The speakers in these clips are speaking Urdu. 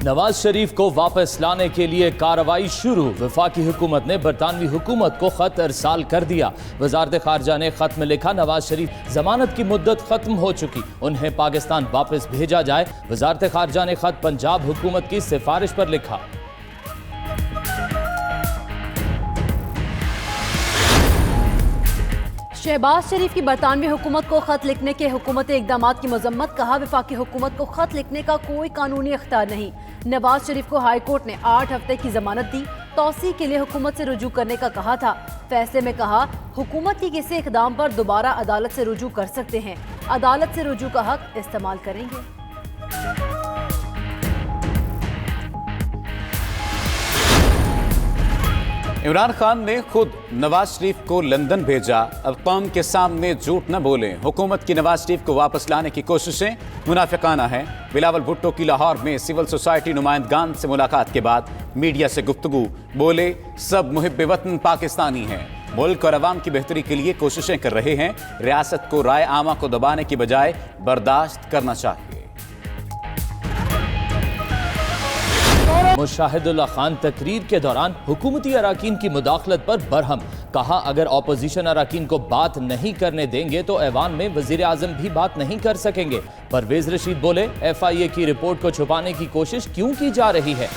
نواز شریف کو واپس لانے کے لیے کارروائی شروع۔ وفاقی حکومت نے برطانوی حکومت کو خط ارسال کر دیا۔ وزارت خارجہ نے خط میں لکھا، نواز شریف ضمانت کی مدت ختم ہو چکی، انہیں پاکستان واپس بھیجا جائے۔ وزارت خارجہ نے خط پنجاب حکومت کی سفارش پر لکھا۔ شہباز شریف کی برطانوی حکومت کو خط لکھنے کے حکومتی اقدامات کی مذمت، کہا وفاقی حکومت کو خط لکھنے کا کوئی قانونی اختیار نہیں۔ نواز شریف کو ہائی کورٹ نے 8 ہفتے کی ضمانت دی، توسیع کے لیے حکومت سے رجوع کرنے کا کہا تھا۔ فیصلے میں کہا حکومت کی کسی اقدام پر دوبارہ عدالت سے رجوع کر سکتے ہیں، عدالت سے رجوع کا حق استعمال کریں گے۔ عمران خان نے خود نواز شریف کو لندن بھیجا، اب قوم کے سامنے جھوٹ نہ بولیں، حکومت کی نواز شریف کو واپس لانے کی کوششیں منافقانہ ہیں۔ بلاول بھٹو کی لاہور میں سول سوسائٹی نمائندگان سے ملاقات کے بعد میڈیا سے گفتگو، بولے سب محب وطن پاکستانی ہیں، ملک اور عوام کی بہتری کے لیے کوششیں کر رہے ہیں، ریاست کو رائے عامہ کو دبانے کی بجائے برداشت کرنا چاہیے۔ مشاہد اللہ خان تقریر کے دوران حکومتی اراکین کی مداخلت پر برہم، کہا اگر اپوزیشن اراکین کو بات نہیں کرنے دیں گے تو ایوان میں وزیر اعظم بھی بات نہیں کر سکیں گے۔ پرویز رشید بولے ایف آئی اے کی رپورٹ کو چھپانے کی کوشش کیوں کی جا رہی ہے؟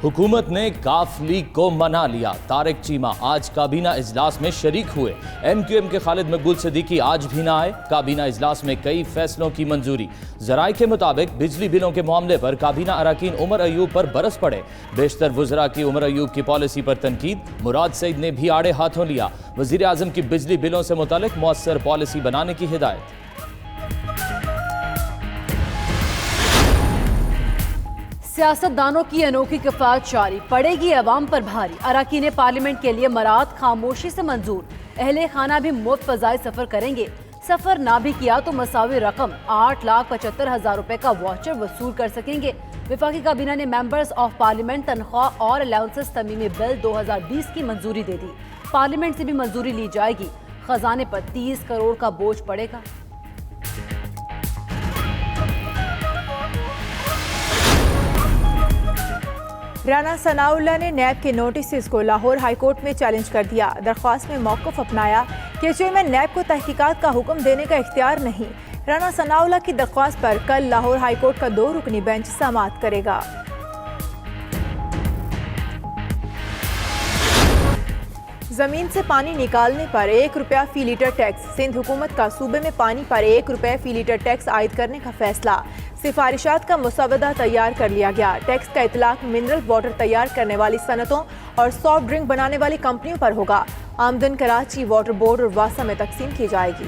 حکومت نے کاف لیگ کو منا لیا، طارق چیمہ آج کابینہ اجلاس میں شریک ہوئے۔ ایم کیو ایم کے خالد مقبول صدیقی آج بھی نہ آئے، کابینہ اجلاس میں کئی فیصلوں کی منظوری۔ ذرائع کے مطابق بجلی بلوں کے معاملے پر کابینہ اراکین عمر ایوب پر برس پڑے، بیشتر وزراء کی عمر ایوب کی پالیسی پر تنقید، مراد سعید نے بھی آڑے ہاتھوں لیا، وزیر اعظم کی بجلی بلوں سے متعلق مؤثر پالیسی بنانے کی ہدایت۔ سیاست دانوں کی انوکھی کفایت جاری، پڑے گی عوام پر بھاری، اراکین پارلیمنٹ کے لیے مراد خاموشی سے منظور، اہل خانہ بھی مفت فضائی سفر کریں گے، سفر نہ بھی کیا تو مساوی رقم 8,75,000 روپے کا واچر وصول کر سکیں گے۔ وفاقی کابینہ نے ممبرز آف پارلیمنٹ تنخواہ اور الاؤنسز ترمیمی بل 2020 کی منظوری دے دی، پارلیمنٹ سے بھی منظوری لی جائے گی، خزانے پر 30 کروڑ کا بوجھ پڑے گا۔ رانا ثناء اللہ نے نیب کے نوٹسز کو لاہور ہائی کورٹ میں چیلنج کر دیا، درخواست میں موقف اپنایا کہ چیئرمین نیب کو تحقیقات کا حکم دینے کا اختیار نہیں۔ رانا ثناء اللہ کی درخواست پر کل لاہور ہائی کورٹ کا 2 رکنی بینچ سماعت کرے گا۔ زمین سے پانی نکالنے پر 1 روپیہ فی لیٹر ٹیکس، سندھ حکومت کا صوبے میں پانی پر 1 روپے فی لیٹر ٹیکس عائد کرنے کا فیصلہ، سفارشات کا مسودہ تیار کر لیا گیا۔ ٹیکس کا اطلاق منرل واٹر تیار کرنے والی صنعتوں اور سافٹ ڈرنک بنانے والی کمپنیوں پر ہوگا، آمدن کراچی واٹر بورڈ اور واسا میں تقسیم کی جائے گی۔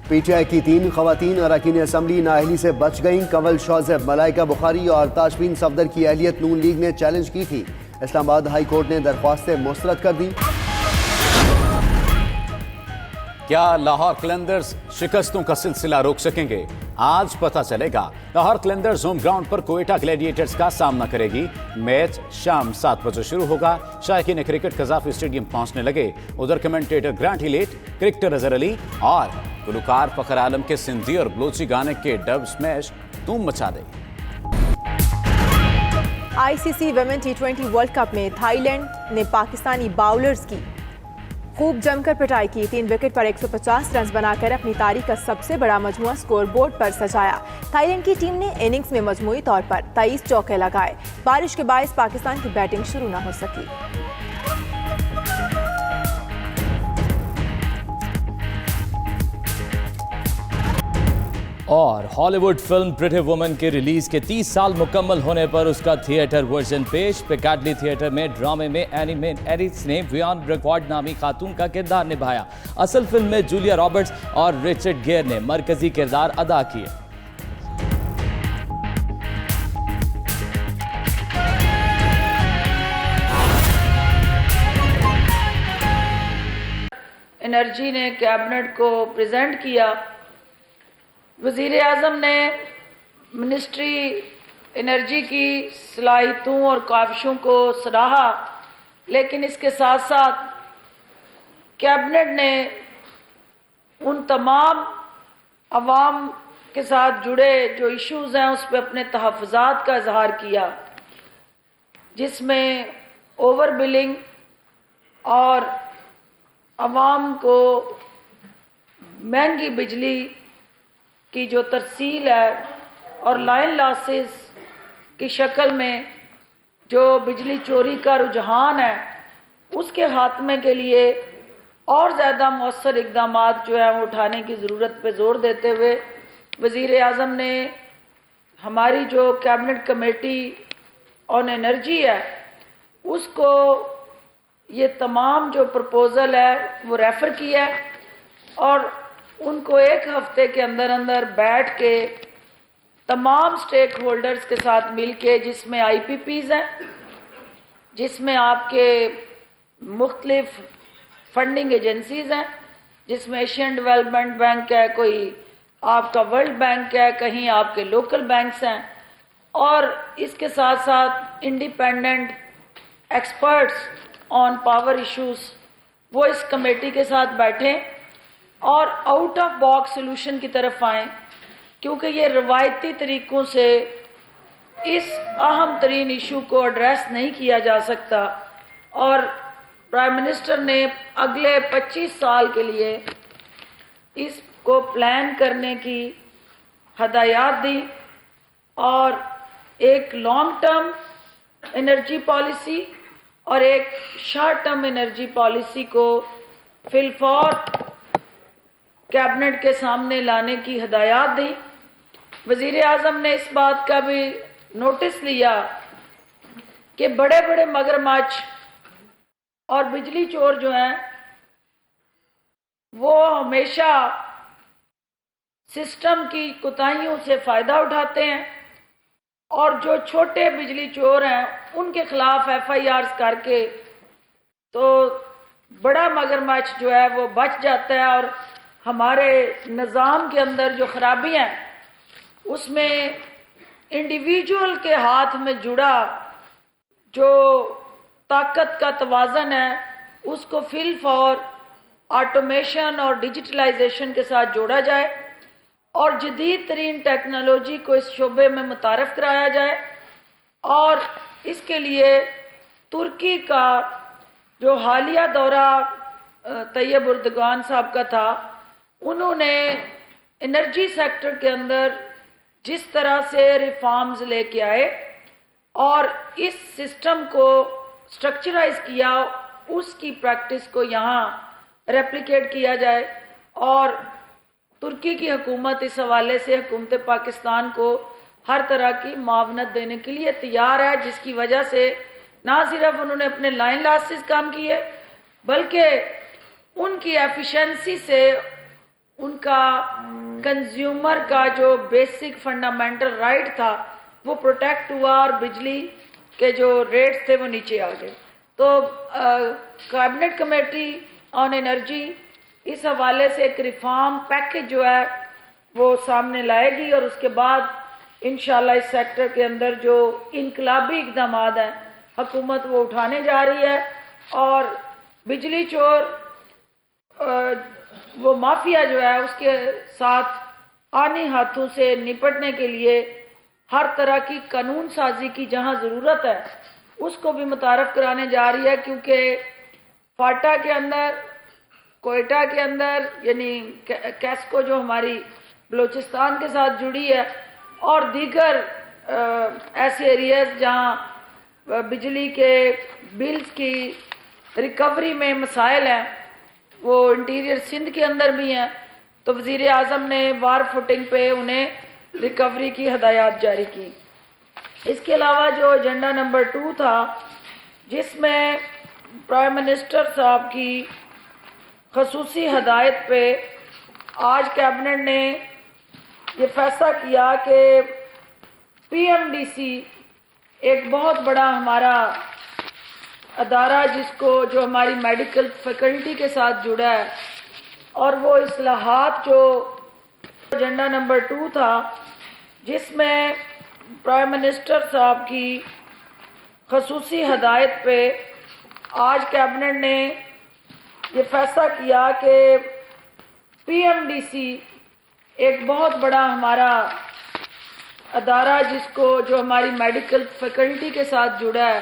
پی ٹی آئی کی 3 خواتین اراکین اسمبلی نااہلی سے بچ گئیں، کنول شوزیب، ملائکہ بخاری اور تاشفین صفدر کی اہلیت نون لیگ نے چیلنج کی تھی، اسلام آباد ہائی کورٹ نے درخواستیں مسترد کر دی۔ کیا لاہور قلندرز شکستوں کا سلسلہ روک سکیں گے؟ آج پتہ چلے گا۔ لاہور قلندرز ہوم گراؤنڈ پر کوئٹہ گلیڈیٹرز کا سامنا کرے گی، میچ شام 7 بجے شروع ہوگا۔ شائقین کرکٹ قذافی اسٹیڈیم پہنچنے لگے، ادھر commentator Grant Elliott, cricketer Azhar Ali اور گلوکار فخر عالم کے سندھی اور بلوچی گانے کے ڈب سمیش دھوم مچا دے۔ I C C women T20 world cup میں تھائی لینڈ نے پاکستانی باؤلرز کی خوب جم کر پٹائی کی، 3 وکٹ پر 150 رنز بنا کر اپنی تاریخ کا سب سے بڑا مجموعہ سکور بورڈ پر سجایا۔ تھائی لینڈ کی ٹیم نے اننگز میں مجموعی طور پر 23 چوکے لگائے، بارش کے باعث پاکستان کی بیٹنگ شروع نہ ہو سکی۔ اور ہالی ووڈ فلم پریٹی وومن کے ریلیز کے 30 سال مکمل ہونے پر اس کا تھیٹر ورژن پیش۔ پیکاڈلی تھیٹر میں ڈرامے میں اینی ایرس نے ویان ریکارڈ نامی خاتون کا کردار نبھایا۔ اصل فلم میں جولیا رابرٹس اور رچرڈ گیئر نے مرکزی کردار ادا کیے۔ انرجی نے کیبنٹ کو پریزنٹ کیا، وزیر اعظم نے منسٹری انرجی کی صلاحیتوں اور کاوشوں کو سراہا، لیکن اس کے ساتھ ساتھ کیبنٹ نے ان تمام عوام کے ساتھ جڑے جو ایشوز ہیں اس پہ اپنے تحفظات کا اظہار کیا، جس میں اوور بلنگ اور عوام کو مہنگی بجلی کی جو ترسیل ہے اور لائن لاسز کی شکل میں جو بجلی چوری کا رجحان ہے اس کے خاتمے کے لیے اور زیادہ مؤثر اقدامات جو ہیں وہ اٹھانے کی ضرورت پہ زور دیتے ہوئے وزیر اعظم نے ہماری جو کیبنٹ کمیٹی آن انرجی ہے اس کو یہ تمام جو پرپوزل ہے وہ ریفر کیا ہے اور ان کو ایک ہفتے کے اندر اندر بیٹھ کے تمام سٹیک ہولڈرز کے ساتھ مل کے، جس میں آئی پی پیز ہیں، جس میں آپ کے مختلف فنڈنگ ایجنسیز ہیں، جس میں ایشین ڈیولپمنٹ بینک ہے، کوئی آپ کا ورلڈ بینک ہے، کہیں آپ کے لوکل بینکس ہیں، اور اس کے ساتھ ساتھ انڈیپینڈنٹ ایکسپرٹس آن پاور ایشوز وہ اس کمیٹی کے ساتھ بیٹھیں اور آؤٹ آف باکس سلوشن کی طرف آئیں، کیونکہ یہ روایتی طریقوں سے اس اہم ترین ایشو کو ایڈریس نہیں کیا جا سکتا، اور پرائم منسٹر نے اگلے 25 سال کے لیے اس کو پلان کرنے کی ہدایات دی اور ایک لانگ ٹرم انرجی پالیسی اور ایک شارٹ ٹرم انرجی پالیسی کو فی الفور کیبنٹ کے سامنے لانے کی ہدایات دی۔ وزیر اعظم نے اس بات کا بھی نوٹس لیا کہ بڑے بڑے مگرمچھ اور بجلی چور جو ہیں وہ ہمیشہ سسٹم کی کوتاہیوں سے فائدہ اٹھاتے ہیں، اور جو چھوٹے بجلی چور ہیں ان کے خلاف ایف آئی آرز کر کے تو بڑا مگرمچھ جو ہے وہ بچ جاتا ہے، اور ہمارے نظام کے اندر جو خرابی ہیں اس میں انڈیویجول کے ہاتھ میں جڑا جو طاقت کا توازن ہے اس کو فی الفور آٹومیشن اور ڈیجیٹلائزیشن کے ساتھ جوڑا جائے اور جدید ترین ٹیکنالوجی کو اس شعبے میں متعارف کرایا جائے، اور اس کے لیے ترکی کا جو حالیہ دورہ طیب اردگان صاحب کا تھا، انہوں نے انرجی سیکٹر کے اندر جس طرح سے ریفارمز لے کے آئے اور اس سسٹم کو سٹرکچرائز کیا، اس کی پریکٹس کو یہاں ریپلیکیٹ کیا جائے، اور ترکی کی حکومت اس حوالے سے حکومت پاکستان کو ہر طرح کی معاونت دینے کے لیے تیار ہے، جس کی وجہ سے نہ صرف انہوں نے اپنے لائن لاسز کام کیے بلکہ ان کی ایفیشنسی سے ان کا کنزیومر کا جو بیسک فنڈامنٹل رائٹ تھا وہ پروٹیکٹ ہوا اور بجلی کے جو ریٹس تھے وہ نیچے آ گئے۔ تو کیبنٹ کمیٹی آن انرجی اس حوالے سے ایک ریفارم پیکج جو ہے وہ سامنے لائے گی، اور اس کے بعد انشاءاللہ اس سیکٹر کے اندر جو انقلابی اقدامات ہیں حکومت وہ اٹھانے جا رہی ہے، اور بجلی چور وہ مافیا جو ہے اس کے ساتھ آنی ہاتھوں سے نپٹنے کے لیے ہر طرح کی قانون سازی کی جہاں ضرورت ہے اس کو بھی متعارف کرانے جا رہی ہے، کیونکہ فاٹا کے اندر، کوئٹہ کے اندر، یعنی کیسکو جو ہماری بلوچستان کے ساتھ جڑی ہے، اور دیگر ایسے ایریاز جہاں بجلی کے بلز کی ریکوری میں مسائل ہیں، وہ انٹیریئر سندھ کے اندر بھی ہیں، تو وزیر اعظم نے وار فوٹنگ پہ انہیں ریکوری کی ہدایات جاری کی۔ اس کے علاوہ جو ایجنڈا نمبر 2 تھا، جس میں پرائم منسٹر صاحب کی خصوصی ہدایت پہ آج کیبنٹ نے یہ فیصلہ کیا کہ پی ایم ڈی سی ایک بہت بڑا ہمارا ادارہ جس کو جو ہماری میڈیکل فیکلٹی کے ساتھ جڑا ہے، اور وہ اصلاحات جو ایجنڈا نمبر 2 تھا جس میں پرائم منسٹر صاحب کی خصوصی ہدایت پہ آج کیبنٹ نے یہ فیصلہ کیا کہ پی ایم ڈی سی ایک بہت بڑا ہمارا ادارہ جو ہماری میڈیکل فیکلٹی کے ساتھ جڑا ہے